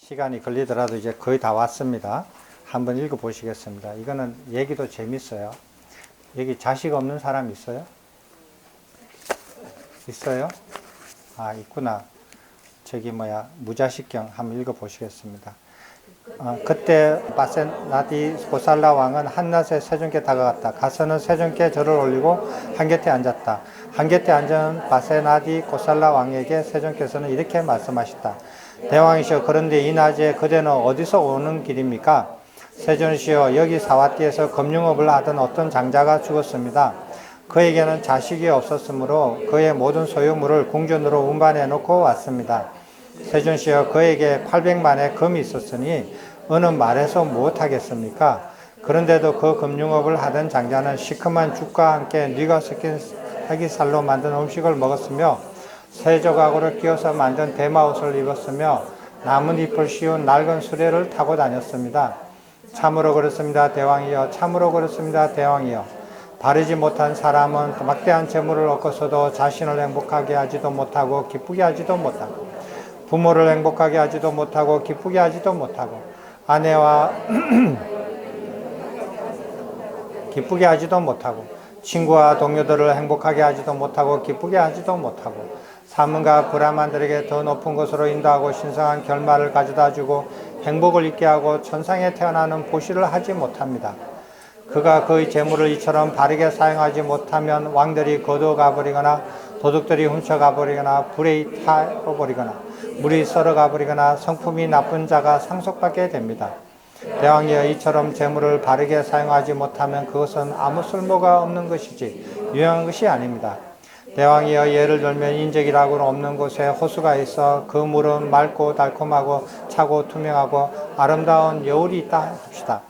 시간이 걸리더라도 이제 거의 다 왔습니다. 한번 읽어 보시겠습니다. 이거는 얘기도 재밌어요. 여기 자식 없는 사람 있어요? 있어요? 아, 있구나. 저기 무자식경 한번 읽어 보시겠습니다. 그때 바세나디 고살라 왕은 한낮에 세존께 다가갔다. 가서는 세존께 절을 올리고 한 곁에 앉았다. 한 곁에 앉은 바세나디 고살라 왕에게 세존께서는 이렇게 말씀하셨다. 대왕이시여, 그런데 이 낮에 그대는 어디서 오는 길입니까? 세존시여, 여기 사와띠에서 금융업을 하던 어떤 장자가 죽었습니다. 그에게는 자식이 없었으므로 그의 모든 소유물을 궁전으로 운반해 놓고 왔습니다. 세존시여, 그에게 800만의 금이 있었으니 어느 말해서 무엇하겠습니까? 그런데도 그 금융업을 하던 장자는 시큼한 죽과 함께 뉘가 섞인 사기살로 만든 음식을 먹었으며 새 조각으로 끼워서 만든 대마옷을 입었으며 나뭇잎을 씌운 낡은 수레를 타고 다녔습니다. 참으로 그렇습니다, 대왕이여. 참으로 그렇습니다, 대왕이여. 바르지 못한 사람은 막대한 재물을 얻고서도 자신을 행복하게 하지도 못하고 기쁘게 하지도 못하고 부모를 행복하게 하지도 못하고 기쁘게 하지도 못하고 아내와 기쁘게 하지도 못하고 친구와 동료들을 행복하게 하지도 못하고 기쁘게 하지도 못하고 사문과 브라만들에게 더 높은 곳으로 인도하고 신성한 결말을 가져다주고 행복을 있게 하고 천상에 태어나는 보시를 하지 못합니다. 그가 그의 재물을 이처럼 바르게 사용하지 못하면 왕들이 거두어가 버리거나 도둑들이 훔쳐가 버리거나 불에 타버리거나 물이 썰어가 버리거나 성품이 나쁜 자가 상속받게 됩니다. 대왕이여, 이처럼 재물을 바르게 사용하지 못하면 그것은 아무 쓸모가 없는 것이지 유용한 것이 아닙니다. 대왕이여, 예를 들면 인적이라고는 없는 곳에 호수가 있어 그 물은 맑고 달콤하고 차고 투명하고 아름다운 여울이 있다 합시다.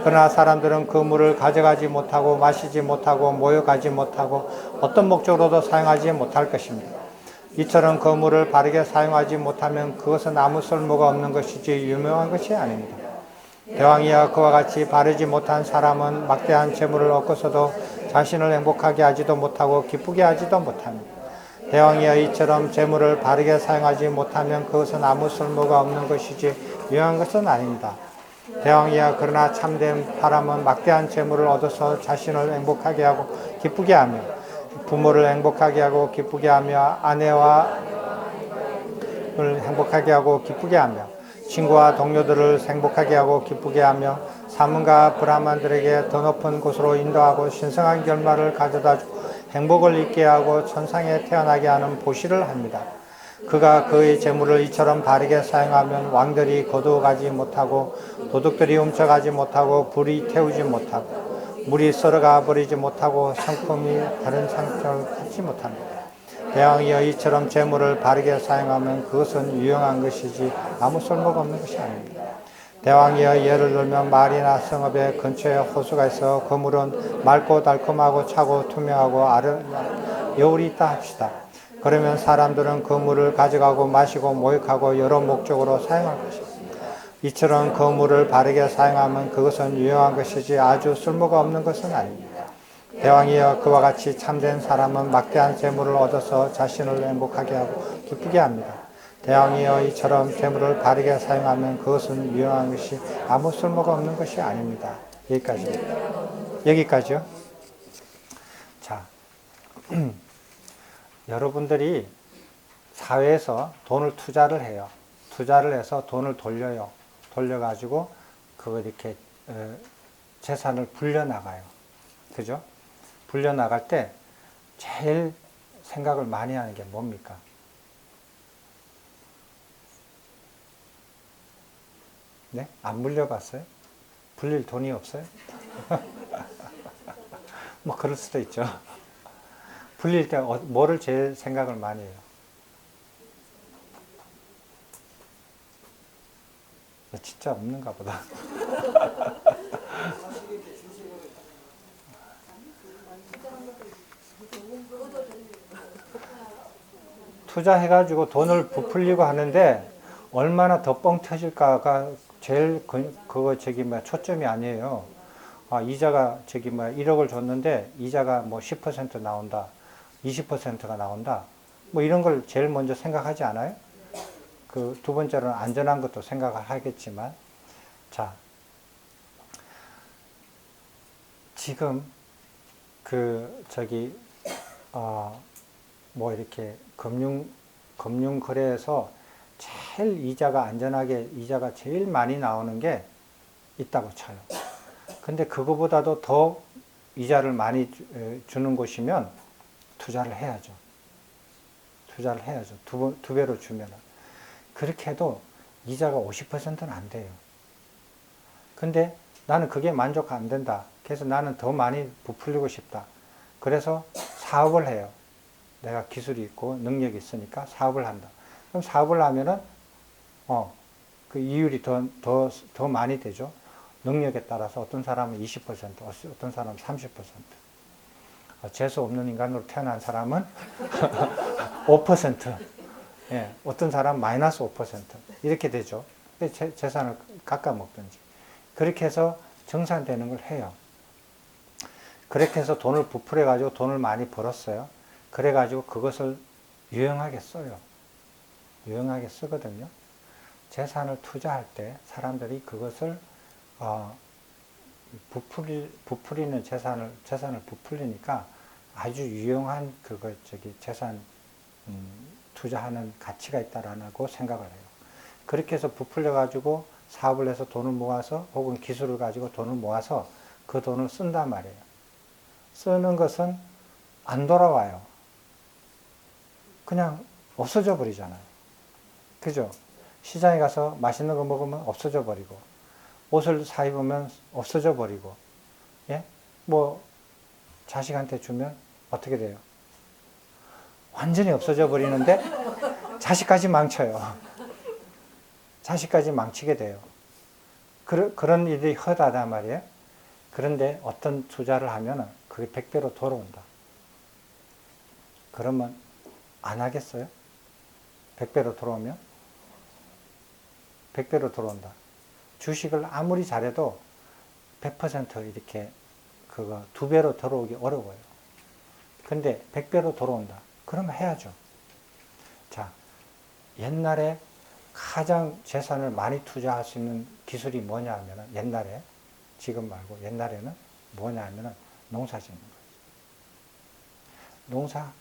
그러나 사람들은 그 물을 가져가지 못하고 마시지 못하고 모여가지 못하고 어떤 목적으로도 사용하지 못할 것입니다. 이처럼 그 물을 바르게 사용하지 못하면 그것은 아무 쓸모가 없는 것이지 유명한 것이 아닙니다. 대왕이여, 그와 같이 바르지 못한 사람은 막대한 재물을 얻고서도 자신을 행복하게 하지도 못하고 기쁘게 하지도 못합니다. 대왕이여, 이처럼 재물을 바르게 사용하지 못하면 그것은 아무 쓸모가 없는 것이지 유용한 것은 아닙니다. 대왕이여, 그러나 참된 사람은 막대한 재물을 얻어서 자신을 행복하게 하고 기쁘게 하며 부모를 행복하게 하고 기쁘게 하며 아내와 행복하게 하고 기쁘게 하며 친구와 동료들을 행복하게 하고 기쁘게 하며 사문과 브라만들에게 더 높은 곳으로 인도하고 신성한 결말을 가져다주고 행복을 있게 하고 천상에 태어나게 하는 보시를 합니다. 그가 그의 재물을 이처럼 바르게 사용하면 왕들이 거두어가지 못하고 도둑들이 훔쳐가지 못하고 불이 태우지 못하고 물이 썰어가 버리지 못하고 상품이 다른 상처를 갖지 못합니다. 대왕이여, 이처럼 재물을 바르게 사용하면 그것은 유용한 것이지 아무 쓸모가 없는 것이 아닙니다. 대왕이여, 예를 들면 마을이나 성읍의 근처에 호수가 있어 그 물은 맑고 달콤하고 차고 투명하고 여울이 있다 합시다. 그러면 사람들은 그 물을 가져가고 마시고 목욕하고 여러 목적으로 사용할 것입니다. 이처럼 그 물을 바르게 사용하면 그것은 유용한 것이지 아주 쓸모가 없는 것은 아닙니다. 대왕이여, 그와 같이 참된 사람은 막대한 재물을 얻어서 자신을 행복하게 하고 기쁘게 합니다. 대왕이여, 이처럼 재물을 바르게 사용하면 그것은 유용한 것이 아무 쓸모가 없는 것이 아닙니다. 여기까지요. 자, 여러분들이 사회에서 돈을 투자를 해요. 투자를 해서 돈을 돌려요. 돌려가지고 그거 이렇게 재산을 불려나가요. 그죠? 불려나갈 때 제일 생각을 많이 하는 게 뭡니까? 네? 안 물려봤어요? 불릴 돈이 없어요? 뭐 그럴 수도 있죠. 불릴 때 뭐를 제일 생각을 많이 해요? 진짜 없는가 보다. 투자해가지고 돈을 부풀리고 하는데 얼마나 더 뻥 터질까가 제일 초점이 아니에요. 이자가 1억을 줬는데 이자가 10% 나온다, 20%가 나온다. 뭐 이런 걸 제일 먼저 생각하지 않아요? 그 두 번째로는 안전한 것도 생각을 하겠지만, 자, 지금 뭐 이렇게 금융 거래에서 제일 이자가 안전하게 이자가 제일 많이 나오는 게 있다고 쳐요. 근데 그거보다도 더 이자를 많이 주는 곳이면 투자를 해야죠. 투자를 해야죠. 두 배로 주면은. 그렇게 해도 이자가 50%는 안 돼요. 근데 나는 그게 만족 안 된다. 그래서 나는 더 많이 부풀리고 싶다. 그래서 사업을 해요. 내가 기술이 있고 능력이 있으니까 사업을 한다. 그럼 사업을 하면은, 그 이율이 더 많이 되죠. 능력에 따라서 어떤 사람은 20%, 어떤 사람은 30%. 재수 없는 인간으로 태어난 사람은 5%. 예, 어떤 사람은 마이너스 5%. 이렇게 되죠. 재산을 깎아먹든지. 그렇게 해서 정산되는 걸 해요. 그렇게 해서 돈을 부풀려가지고 돈을 많이 벌었어요. 그래가지고 그것을 유용하게 써요. 유용하게 쓰거든요. 재산을 투자할 때 사람들이 그것을 부풀리는 재산을 부풀리니까 아주 유용한 재산 투자하는 가치가 있다라고 생각을 해요. 그렇게 해서 부풀려 가지고 사업을 해서 돈을 모아서 혹은 기술을 가지고 돈을 모아서 그 돈을 쓴단 말이에요. 쓰는 것은 안 돌아와요. 그냥 없어져 버리잖아요. 그죠? 시장에 가서 맛있는 거 먹으면 없어져 버리고, 옷을 사 입으면 없어져 버리고, 예? 뭐, 자식한테 주면 어떻게 돼요? 완전히 없어져 버리는데, 자식까지 망쳐요. 자식까지 망치게 돼요. 그런 일이 허다단 말이에요. 그런데 어떤 투자를 하면은 그게 100배로 돌아온다. 그러면 안 하겠어요? 100배로 돌아오면? 100배로 돌아온다. 주식을 아무리 잘해도 100% 이렇게 그거 2배로 돌아오기 어려워요. 근데 100배로 돌아온다. 그러면 해야죠. 자, 옛날에 가장 재산을 많이 투자할 수 있는 기술이 뭐냐 하면은 옛날에, 지금 말고 옛날에는 뭐냐 하면은 농사 짓는 거예요. 농사,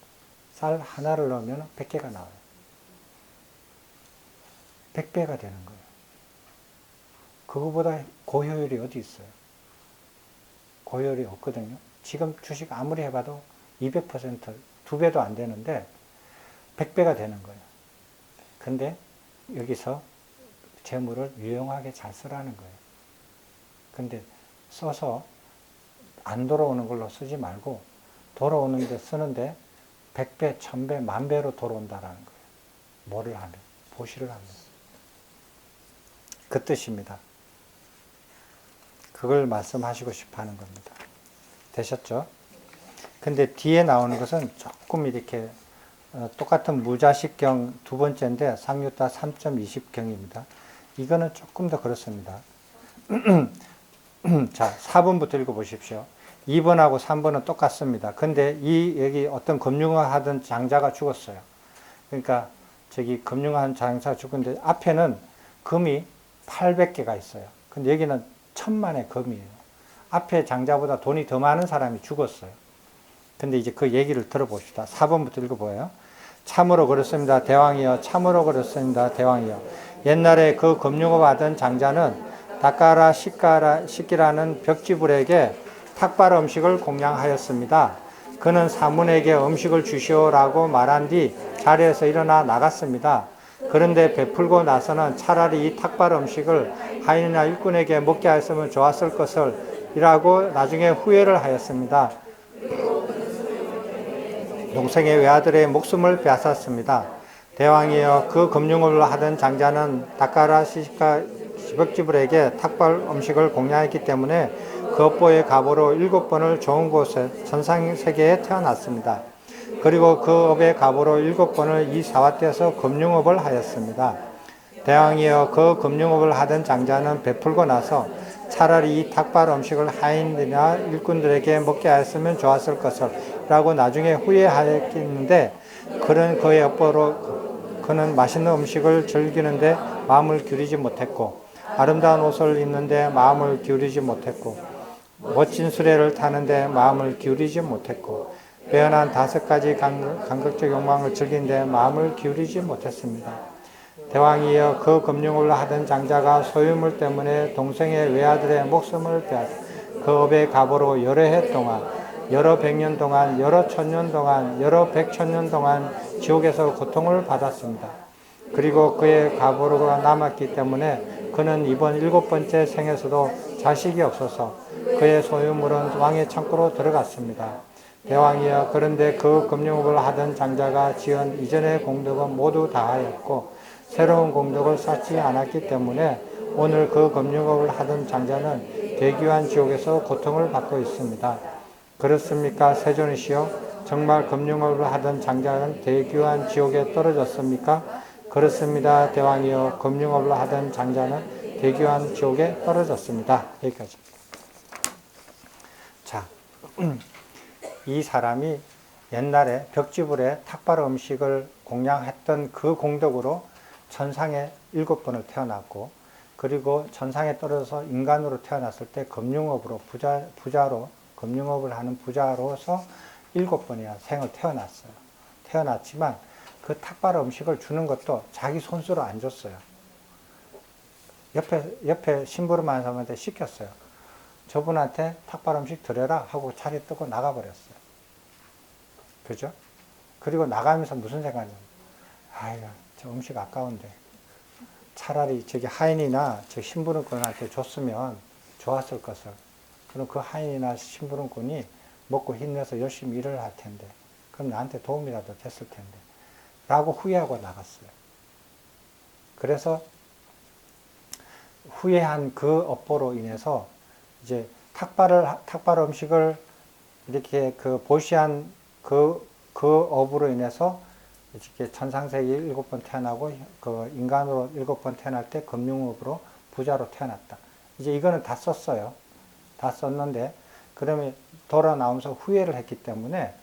쌀 하나를 넣으면 100개가 나와요. 100배가 되는 거예요. 그거보다 고효율이 어디 있어요? 고효율이 없거든요. 지금 주식 아무리 해봐도 200%, 2배도 안 되는데 100배가 되는 거예요. 근데 여기서 재물을 유용하게 잘 쓰라는 거예요. 근데 써서 안 돌아오는 걸로 쓰지 말고 돌아오는데 쓰는데 100배, 1000배, 10,000배로 돌아온다라는 거예요. 뭐를 하면? 보시를 하면. 그 뜻입니다. 그걸 말씀하시고 싶어 하는 겁니다. 되셨죠? 근데 뒤에 나오는 것은 조금 이렇게 똑같은 무자식경 두 번째인데 상유타 3.20경입니다. 이거는 조금 더 그렇습니다. 자, 4번부터 읽어보십시오. 2번하고 3번은 똑같습니다. 근데 여기 어떤 금융화 하던 장자가 죽었어요. 그러니까 금융화 장자가 죽었는데 앞에는 금이 800개가 있어요. 근데 여기는 1000만의 금이에요. 앞에 장자보다 돈이 더 많은 사람이 죽었어요. 근데 이제 그 얘기를 들어봅시다. 4번부터 읽어보아요. 참으로 그렇습니다. 대왕이여. 참으로 그렇습니다. 대왕이여. 옛날에 그 금융업 하던 장자는 다까라 시키라는 벽지불에게 탁발 음식을 공양하였습니다. 그는 사문에게 음식을 주시오라고 말한 뒤 자리에서 일어나 나갔습니다. 그런데 베풀고 나서는 차라리 이 탁발 음식을 하인이나 일꾼에게 먹게 하였으면 좋았을 것을 이라고 나중에 후회를 하였습니다. 동생의 외아들의 목숨을 빼앗았습니다. 대왕이여, 그 금융업을 하던 장자는 다까라 시벽지불에게 탁발 음식을 공양했기 때문에 그 업보의 갑으로 7번을 좋은 곳에 천상세계에 태어났습니다. 그리고 그 업의 갑으로 7번을 이 사와떼에서 금융업을 하였습니다. 대왕이여, 그 금융업을 하던 장자는 베풀고 나서 차라리 이 탁발 음식을 하인들이나 일꾼들에게 먹게 하였으면 좋았을 것을 라고 나중에 후회하였겠는데 그는 그의 업보로 그는 맛있는 음식을 즐기는데 마음을 기울이지 못했고 아름다운 옷을 입는데 마음을 기울이지 못했고 멋진 수레를 타는데 마음을 기울이지 못했고 빼어난 5가지 감각적 욕망을 즐기는데 마음을 기울이지 못했습니다. 대왕이여 그 금융을 하던 장자가 소유물 때문에 동생의 외아들의 목숨을 빼앗아 그 업의 갑으로 여러 해 동안 여러 백년 동안 여러 천년 동안 여러 백천년 동안 지옥에서 고통을 받았습니다. 그리고 그의 갑으로가 남았기 때문에 그는 이번 7번째 생에서도 자식이 없어서 그의 소유물은 왕의 창고로 들어갔습니다. 대왕이여 그런데 그 금융업을 하던 장자가 지은 이전의 공덕은 모두 다하였고 새로운 공덕을 쌓지 않았기 때문에 오늘 그 금융업을 하던 장자는 대귀한 지옥에서 고통을 받고 있습니다. 그렇습니까? 세존이시여 정말 금융업을 하던 장자는 대귀한 지옥에 떨어졌습니까? 그렇습니다. 대왕이여 금융업을 하던 장자는 대귀한 지옥에 떨어졌습니다. 여기까지. 자, 이 사람이 옛날에 벽지불에 탁발 음식을 공양했던 그 공덕으로 천상에 7번을 태어났고 그리고 천상에 떨어져서 인간으로 태어났을 때 금융업으로 부자로 금융업을 하는 부자로서 7번이나 생을 태어났어요. 태어났지만 그 탁발 음식을 주는 것도 자기 손수로 안 줬어요. 옆에 심부름하는 사람한테 시켰어요. 저분한테 탁발 음식 드려라 하고 차례 뜨고 나가버렸어요. 그죠? 그리고 나가면서 무슨 생각이냐면 아이고 저 음식 아까운데 차라리 저기 하인이나 저 심부름꾼한테 줬으면 좋았을 것을. 그럼 그 하인이나 심부름꾼이 먹고 힘내서 열심히 일을 할 텐데 그럼 나한테 도움이라도 됐을 텐데 라고 후회하고 나갔어요. 그래서 후회한 그 업보로 인해서 이제 탁발 음식을 이렇게 그 보시한 그 업으로 인해서 이렇게 천상세계 7번 태어나고 그 인간으로 7번 태어날 때 금융업으로 부자로 태어났다. 이제 이거는 다 썼어요. 다 썼는데 그러면 돌아 나오면서 후회를 했기 때문에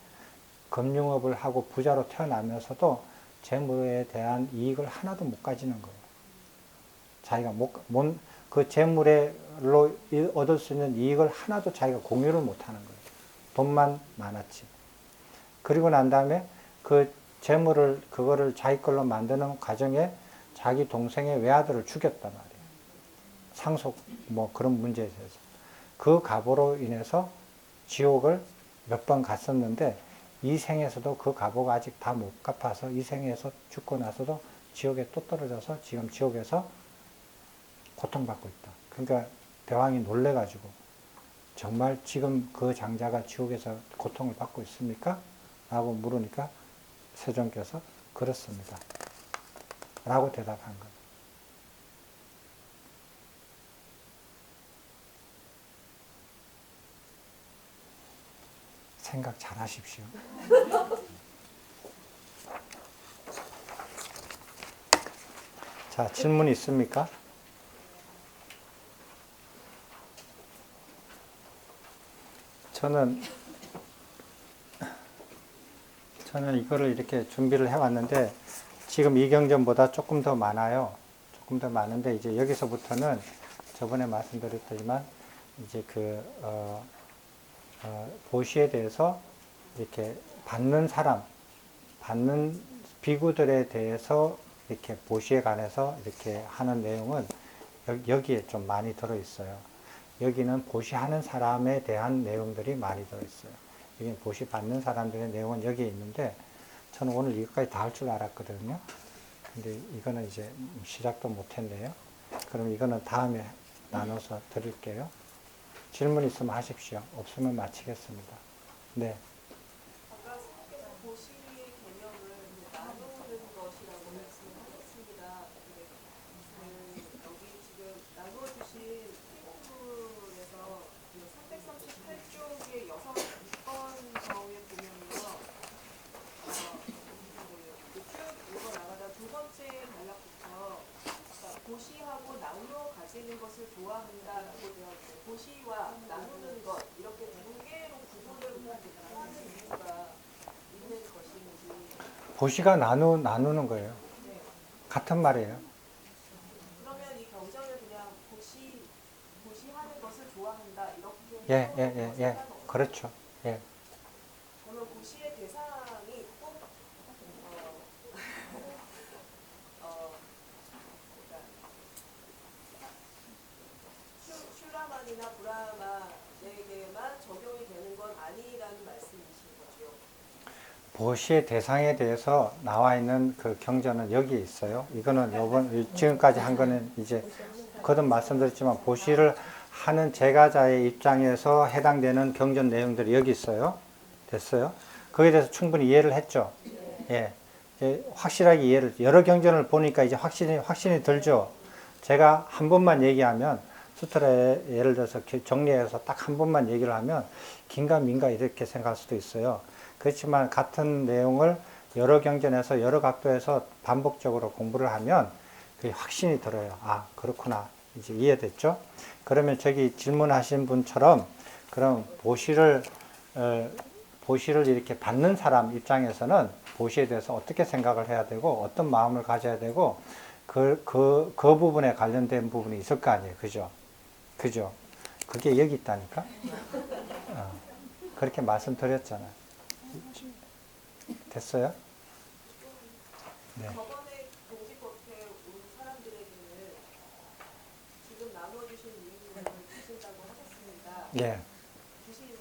금융업을 하고 부자로 태어나면서도 재물에 대한 이익을 하나도 못 가지는 거예요. 자기가 그 재물로 얻을 수 있는 이익을 하나도 자기가 공유를 못 하는 거예요. 돈만 많았지. 그리고 난 다음에 그 재물을, 그거를 자기 걸로 만드는 과정에 자기 동생의 외아들을 죽였단 말이에요. 상속, 그런 문제에 대해서. 그 갑으로 인해서 지옥을 몇 번 갔었는데, 이 생에서도 그 갑오가 아직 다 못 갚아서 이 생에서 죽고 나서도 지옥에 또 떨어져서 지금 지옥에서 고통받고 있다. 그러니까 대왕이 놀래가지고 정말 지금 그 장자가 지옥에서 고통을 받고 있습니까? 라고 물으니까 세존께서 그렇습니다. 라고 대답한 거예요. 생각 잘 하십시오. 자, 질문 있습니까? 저는 이거를 이렇게 준비를 해왔는데 지금 이경전보다 조금 더 많아요. 조금 더 많은데 이제 여기서부터는 저번에 말씀드렸지만 이제 보시에 대해서 이렇게 받는 비구들에 대해서 이렇게 보시에 관해서 이렇게 하는 내용은 여기에 좀 많이 들어있어요. 여기는 보시하는 사람에 대한 내용들이 많이 들어있어요. 여기 보시 받는 사람들의 내용은 여기에 있는데 저는 오늘 이것까지 다 할 줄 알았거든요. 근데 이거는 이제 시작도 못했네요. 그럼 이거는 다음에 나눠서 드릴게요. 질문 있으면 하십시오. 없으면 마치겠습니다. 네. 아까 선생님께서 보시의 개념을 나누는 것이라고 말씀하셨습니다. 여기 지금 나누어주신 테이블에서 338쪽의 여성 6번 정에 보면요. 쭉 읽어나가다 두 번째 단락부터 보시하고 나누어 가지는 것을 좋아한다라고 되어 있어요. 보시와 나누는 것 이렇게 두 개로 구분을 하는 이유가 있는 것인지. 보시가 나누는 거예요. 네. 같은 말이에요. 그러면 이 경전을 그냥 고시하는 것을 좋아한다 이렇게 예, 해도 예, 예, 예. 상관없어요? 그렇죠. 예. 그러면 고시의 대상이 꼭 그러니까 슈라만이나 브라만에게만 적용이 되는 건 아니라는 말씀이신 거죠. 보시의 대상에 대해서 나와 있는 그 경전은 여기에 있어요. 이거는 지금까지 한 거는 이제 거듭 말씀드렸지만 보시를 하는 제가자의 입장에서 해당되는 경전 내용들이 여기 있어요. 됐어요? 거기에 대해서 충분히 이해를 했죠. 예. 확실하게 여러 경전을 보니까 이제 확신이 들죠. 제가 한 번만 얘기하면, 수트라에 예를 들어서 정리해서 딱 한 번만 얘기를 하면, 긴가민가 이렇게 생각할 수도 있어요. 그렇지만 같은 내용을 여러 경전에서 여러 각도에서 반복적으로 공부를 하면 그게 확신이 들어요. 아, 그렇구나. 이제 이해됐죠? 그러면 저기 질문하신 분처럼 그럼 보시를 이렇게 받는 사람 입장에서는 보시에 대해서 어떻게 생각을 해야 되고 어떤 마음을 가져야 되고 그 부분에 관련된 부분이 있을 거 아니에요. 그죠? 그죠? 그게 여기 있다니까? 그렇게 말씀드렸잖아요. 됐어요? 네. 저번에 공지법회 온 사람들에게는 지금 나눠주신 이유를 주신다고 하셨습니다. 예. 주시는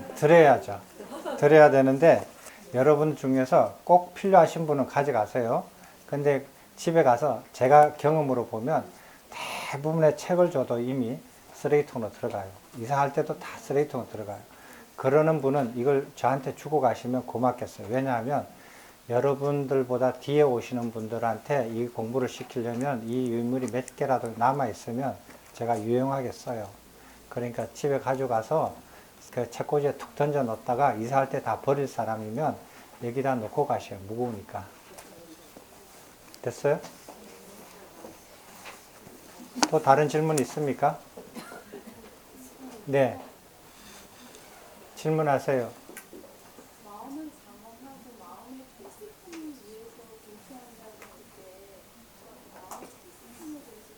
거지. 드려야죠. 드려야 되는데 여러분 중에서 꼭 필요하신 분은 가져가세요. 근데 집에 가서 제가 경험으로 보면 대부분의 책을 줘도 이미 쓰레기통으로 들어가요. 이사할 때도 다 쓰레기통으로 들어가요. 그러는 분은 이걸 저한테 주고 가시면 고맙겠어요. 왜냐하면 여러분들보다 뒤에 오시는 분들한테 이 공부를 시키려면 이 유물이 몇 개라도 남아있으면 제가 유용하게 써요. 그러니까 집에 가져가서 그 책꽂이에 툭 던져 놓다가 이사할 때 다 버릴 사람이면 여기다 놓고 가셔요. 무거우니까. 됐어요? 또 다른 질문 있습니까? 네. 질문하세요. 마음을 장엄하고 마음의 필수품을 위해서 공부한다고 할 때 마음의 필수품에 대해서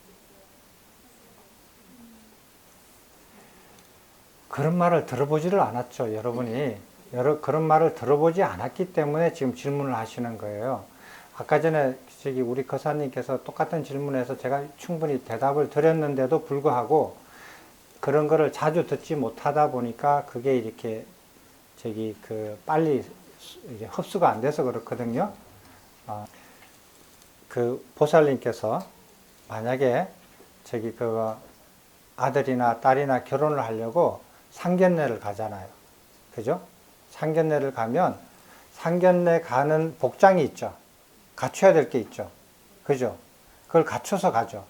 그런 말을 들어보지를 않았죠, 여러분이. 그런 말을 들어보지 않았기 때문에 지금 질문을 하시는 거예요. 아까 전에 저기 우리 거사님께서 똑같은 질문에서 제가 충분히 대답을 드렸는데도 불구하고 그런 거를 자주 듣지 못하다 보니까 그게 이렇게 저기 빨리 이게 흡수가 안 돼서 그렇거든요. 그 보살님께서 만약에 저기 아들이나 딸이나 결혼을 하려고 상견례를 가잖아요. 그죠? 상견례를 가면 상견례 가는 복장이 있죠. 갖춰야 될 게 있죠. 그죠? 그걸 갖춰서 가죠.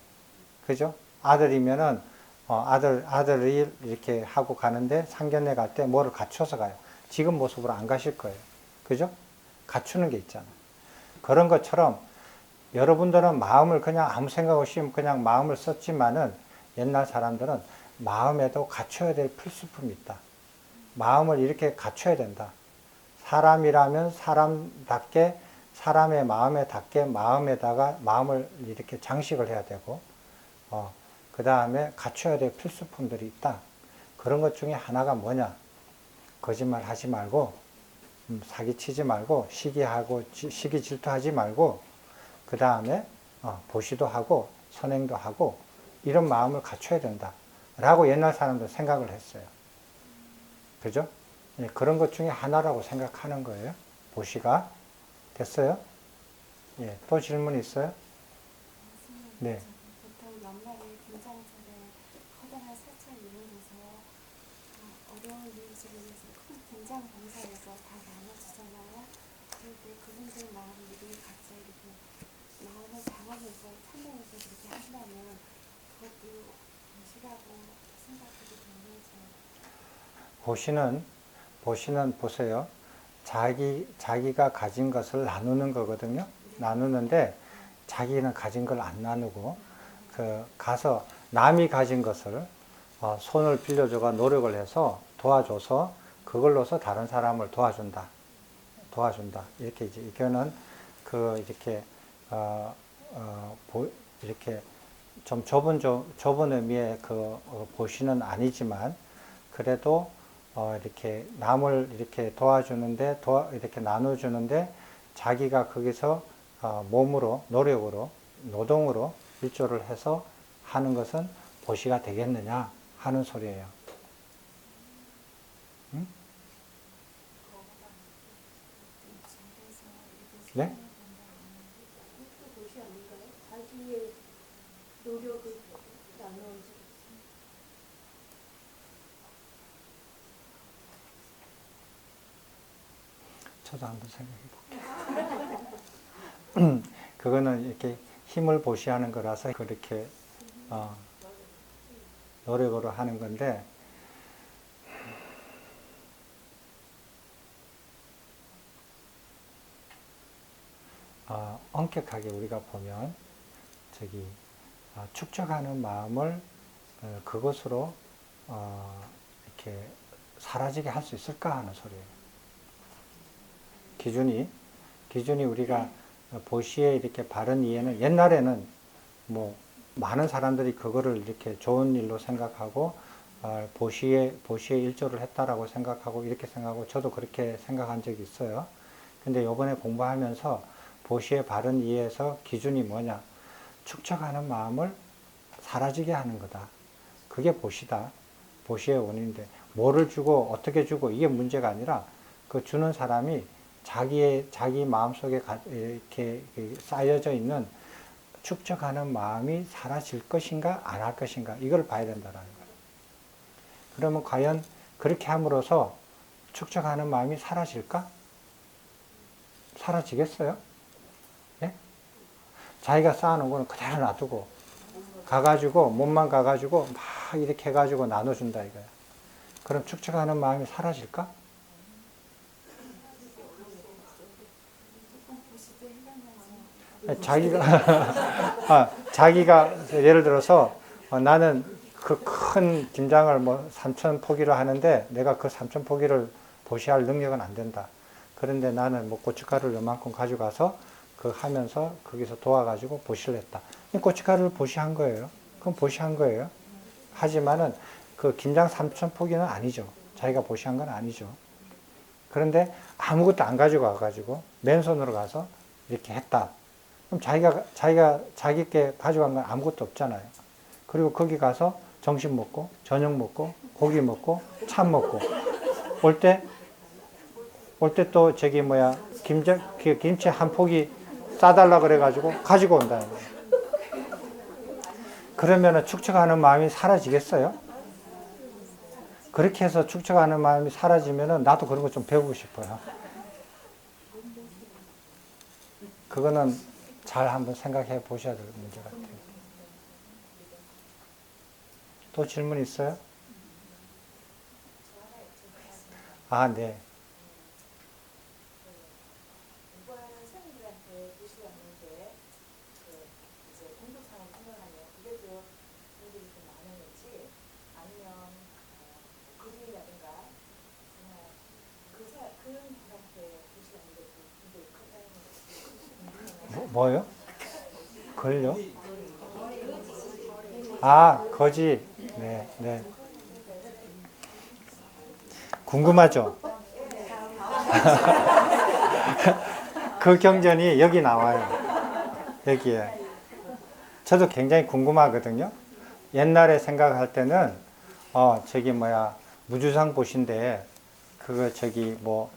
그죠? 아들이면은 아들이 이렇게 하고 가는데 상견례 갈 때 뭐를 갖춰서 가요. 지금 모습으로 안 가실 거예요. 그죠? 갖추는 게 있잖아요. 그런 것처럼 여러분들은 마음을 그냥 아무 생각 없이 그냥 마음을 썼지만은 옛날 사람들은 마음에도 갖춰야 될 필수품이 있다. 마음을 이렇게 갖춰야 된다. 사람이라면 사람답게 사람의 마음에 닿게 마음에다가 마음을 이렇게 장식을 해야 되고 그 다음에 갖춰야 될 필수품들이 있다. 그런 것 중에 하나가 뭐냐? 거짓말 하지 말고 사기치지 말고 시기 질투하지 말고 그 다음에 보시도 하고 선행도 하고 이런 마음을 갖춰야 된다. 라고 옛날 사람들 생각을 했어요. 그죠? 예, 그런 것 중에 하나라고 생각하는 거예요. 보시가. 됐어요? 예, 또 질문 있어요? 네. 보통 연말에 분장절에 커다란 사찰 이용해서 어려운 이웃을 위해서 큰 분장 봉사에서 다 나눠주잖아요. 그럴 때 그분들 마음을 우리 각자 이렇게 마음을 장하면서 참여해서 그렇게 한다면 그것도 보시라고 생각하게 되는 보시는 보세요. 자기가 가진 것을 나누는 거거든요. 나누는데 자기는 가진 걸 안 나누고 가서 남이 가진 것을 손을 빌려줘가 노력을 해서 도와줘서 그걸로서 다른 사람을 도와준다. 도와준다. 이렇게 이제 이거는 그 이렇게 이렇게 좀 좁은 의미의 그 보시는 아니지만 그래도 이렇게 남을 이렇게 도와주는데 이렇게 나눠주는데 자기가 거기서 몸으로 노력으로 노동으로 일조를 해서 하는 것은 보시가 되겠느냐 하는 소리예요. 응? 네? 도시 아닌가요? 자기의 노력을 나누어서 저도 한번 생각해 볼게요. 그거는 이렇게 힘을 보시하는 거라서 그렇게 노력으로 하는 건데 엄격하게 우리가 보면 저기 축적하는 마음을 그것으로 이렇게 사라지게 할 수 있을까 하는 소리예요. 기준이 우리가 보시에 이렇게 바른 이해는 옛날에는 뭐 많은 사람들이 그거를 이렇게 좋은 일로 생각하고 보시에 일조를 했다라고 생각하고 이렇게 생각하고 저도 그렇게 생각한 적이 있어요. 근데 요번에 공부하면서 보시의 바른 이해에서 기준이 뭐냐? 축적하는 마음을 사라지게 하는 거다. 그게 보시다. 보시의 원인인데 뭐를 주고 어떻게 주고 이게 문제가 아니라 그 주는 사람이 자기 마음속에 이렇게 쌓여져 있는 축적하는 마음이 사라질 것인가 안 할 것인가 이걸 봐야 된다는 거예요. 그러면 과연 그렇게 함으로써 축적하는 마음이 사라질까? 사라지겠어요? 예? 자기가 쌓아놓은 거는 그대로 놔두고 가가지고 몸만 가가지고 막 이렇게 해가지고 나눠준다 이거야. 그럼 축적하는 마음이 사라질까? 자기가 예를 들어서 나는 그 큰 김장을 뭐 3천 포기로 하는데 내가 그 3천 포기를 보시할 능력은 안 된다. 그런데 나는 뭐 고춧가루를 요만큼 가져가서 그 하면서 거기서 도와가지고 보시를 했다. 이 고춧가루를 보시한 거예요. 그럼 보시한 거예요. 하지만은 그 김장 3천 포기는 아니죠. 자기가 보시한 건 아니죠. 그런데 아무것도 안 가지고 와가지고 맨손으로 가서 이렇게 했다. 그럼 자기께 가져간 건 아무것도 없잖아요. 그리고 거기 가서 점심 먹고, 저녁 먹고, 고기 먹고, 참 먹고, 올 때 또 저기 뭐야, 김치 한 포기 싸달라 그래가지고 가지고 온다는 거예요. 그러면은 축적하는 마음이 사라지겠어요? 그렇게 해서 축적하는 마음이 사라지면은 나도 그런 거 좀 배우고 싶어요. 그거는 잘 한번 생각해 보셔야 될 문제 같아요. 또 질문 있어요? 아, 네. 이번 선생님들한테 보시 왔는데 이제 공부상을 생각하면 그게 좀 분들이 좀 많은 건지 아니면 글이라든가 정말 그런 분한테 보시 왔는데 분들이 크다는 건지 뭐요? 걸요? 아, 거지. 네, 네. 궁금하죠? 그 경전이 여기 나와요. 여기에. 저도 굉장히 궁금하거든요. 옛날에 생각할 때는, 무주상 보신데, 그거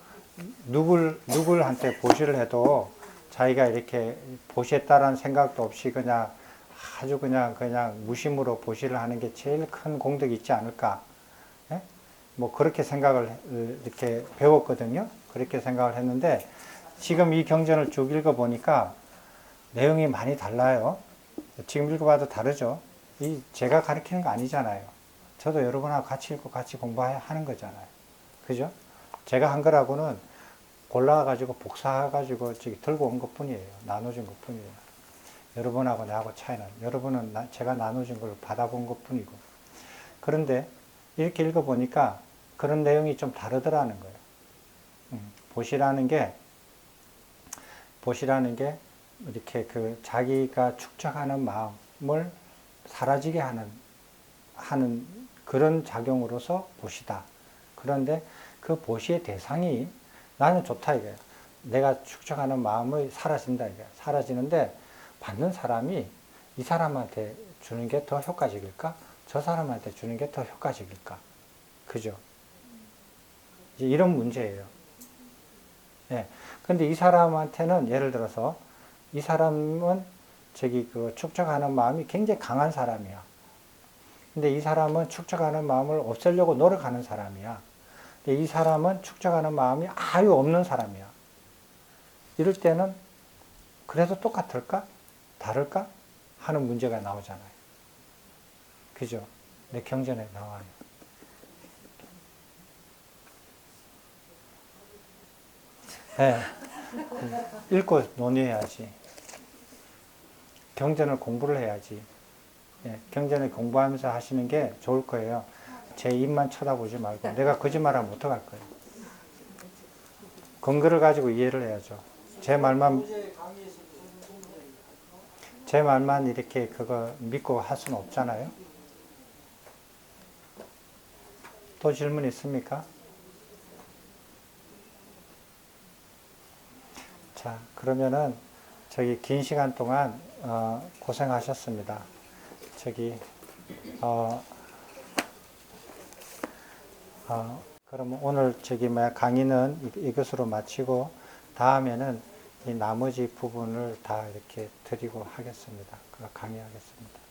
누굴한테 보시를 해도 자기가 이렇게 보시했다라는 생각도 없이 그냥 아주 그냥 무심으로 보시를 하는 게 제일 큰 공덕이 있지 않을까. 예? 뭐 그렇게 생각을 이렇게 배웠거든요. 그렇게 생각을 했는데 지금 이 경전을 쭉 읽어보니까 내용이 많이 달라요. 지금 읽어봐도 다르죠. 제가 가르치는 거 아니잖아요. 저도 여러분하고 같이 읽고 같이 공부하는 거잖아요. 그죠? 제가 한 거라고는 골라가지고 복사해가지고 들고 온 것 뿐이에요. 나눠준 것 뿐이에요. 여러분하고 나하고 차이는 여러분은 제가 나눠준 걸 받아본 것 뿐이고. 그런데 이렇게 읽어보니까 그런 내용이 좀 다르더라는 거예요. 보시라는 게 보시라는 게 이렇게 그 자기가 축적하는 마음을 사라지게 하는 그런 작용으로서 보시다. 그런데 그 보시의 대상이 나는 좋다 이거예요. 내가 축적하는 마음이 사라진다 이거예요. 사라지는데 받는 사람이 이 사람한테 주는 게 더 효과적일까? 저 사람한테 주는 게 더 효과적일까? 그죠? 이제 이런 문제예요. 예. 근데 이 사람한테는 예를 들어서 이 사람은 저기 그 축적하는 마음이 굉장히 강한 사람이야. 근데 이 사람은 축적하는 마음을 없애려고 노력하는 사람이야. 근데 이 사람은 축적하는 마음이 아예 없는 사람이야. 이럴 때는 그래도 똑같을까? 다를까? 하는 문제가 나오잖아요. 그죠? 내 경전에 나와요. 네. 읽고 논의해야지. 경전을 공부를 해야지. 네. 경전을 공부하면서 하시는 게 좋을 거예요. 제 입만 쳐다보지 말고 내가 거짓말하면 어떡할 거예요. 근거를 가지고 이해를 해야죠. 제 말만 이렇게 그거 믿고 할 수는 없잖아요. 또 질문 있습니까? 자, 그러면은 저기 긴 시간 동안 고생하셨습니다. 저기 그러면 오늘 저기 강의는 이것으로 마치고 다음에는 이 나머지 부분을 다 이렇게 드리고 하겠습니다. 강의하겠습니다.